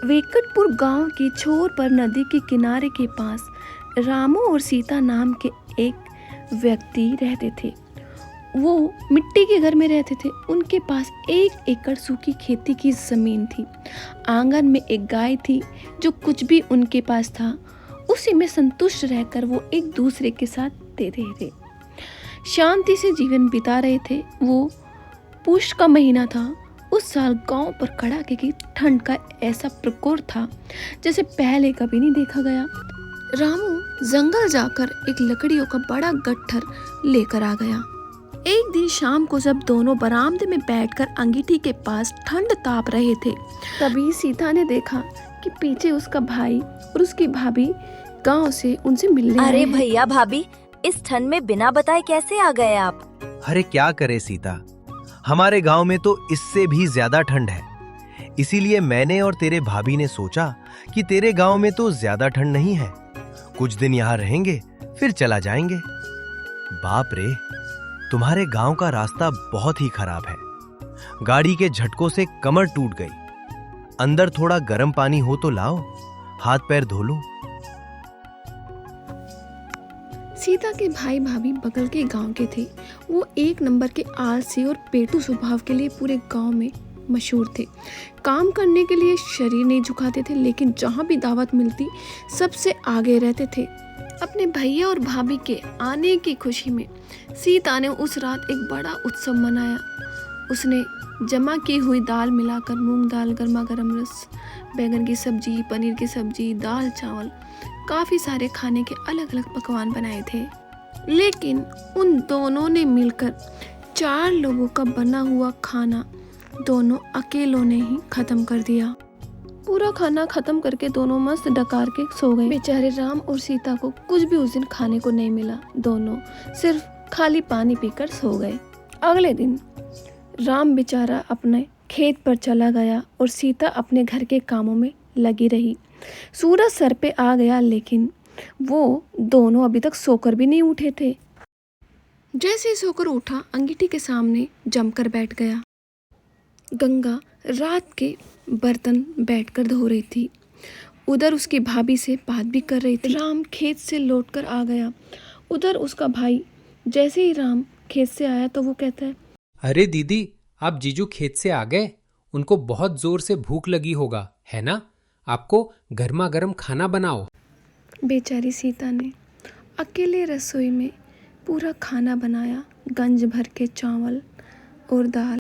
वेंकटपुर गांव के छोर पर नदी के किनारे के पास रामू और सीता नाम के एक व्यक्ति रहते थे। वो मिट्टी के घर में रहते थे। उनके पास 1 एकड़ सूखी खेती की ज़मीन थी। आंगन में एक गाय थी। जो कुछ भी उनके पास था उसी में संतुष्ट रहकर वो एक दूसरे के साथ दे रहे थे। शांति से जीवन बिता रहे थे। वो पुष का महीना था। उस साल गांव पर कड़ाके की ठंड का ऐसा प्रकोप था जैसे पहले कभी नहीं देखा गया। रामू जंगल जाकर एक लकड़ियों का बड़ा गट्ठर लेकर आ गया। एक दिन शाम को जब दोनों बरामदे में बैठकर अंगीठी के पास ठंड ताप रहे थे, तभी सीता ने देखा कि पीछे उसका भाई और उसकी भाभी गांव से उनसे मिलने आए अरे हैं। भैया भाभी, इस ठंड में बिना बताए कैसे आ गए आप? अरे क्या करे सीता, हमारे गांव में तो इससे भी ज्यादा ठंड है। इसीलिए मैंने और तेरे भाभी ने सोचा कि तेरे गांव में तो ज्यादा ठंड नहीं है, कुछ दिन यहाँ रहेंगे फिर चला जाएंगे। बाप रे, तुम्हारे गांव का रास्ता बहुत ही खराब है। गाड़ी के झटकों से कमर टूट गई। अंदर थोड़ा गर्म पानी हो तो लाओ, हाथ पैर धो लूं। सीता के भाई भाभी बगल के गांव के थे। वो 1 नंबर के आलसी और पेटू स्वभाव के लिए पूरे गांव में मशहूर थे। काम करने के लिए शरीर नहीं झुकाते थे, लेकिन जहां भी दावत मिलती सबसे आगे रहते थे। अपने भैया और भाभी के आने की खुशी में सीता ने उस रात एक बड़ा उत्सव मनाया। उसने जमा की हुई दाल मिलाकर मूंग दाल, गर्मा गर्म रस, बैंगन की सब्जी, पनीर की सब्जी, दाल चावल, काफ़ी सारे खाने के अलग अलग पकवान बनाए थे। लेकिन उन दोनों ने मिलकर 4 लोगों का बना हुआ खाना दोनों अकेलों ने ही खत्म कर दिया। पूरा खाना खत्म करके दोनों मस्त डकार के सो गए। बेचारे राम और सीता को कुछ भी उस दिन खाने को नहीं मिला। दोनों सिर्फ खाली पानी पीकर सो गए। अगले दिन राम बेचारा अपने खेत पर चला गया और सीता अपने घर के कामों में लगी रही। सूरज सर पे आ गया, लेकिन वो दोनों अभी तक सोकर भी नहीं उठे थे। जैसे ही सोकर उठा, अंगीठी के सामने जमकर बैठ गया। गंगा रात के बर्तन बैठकर धो रही थी। उधर उसकी भाभी से बात भी कर रही थी। राम खेत से लौटकर आ गया। उधर उसका भाई जैसे ही राम खेत से आया तो वो कहता है, अरे दीदी, आप जीजू खेत से आ गए? उनको बहुत जोर से भूख लगी होगा, है ना? आपको गर्मा गर्म खाना बनाओ। बेचारी सीता ने अकेले रसोई में पूरा खाना बनाया। गंज भर के चावल और दाल।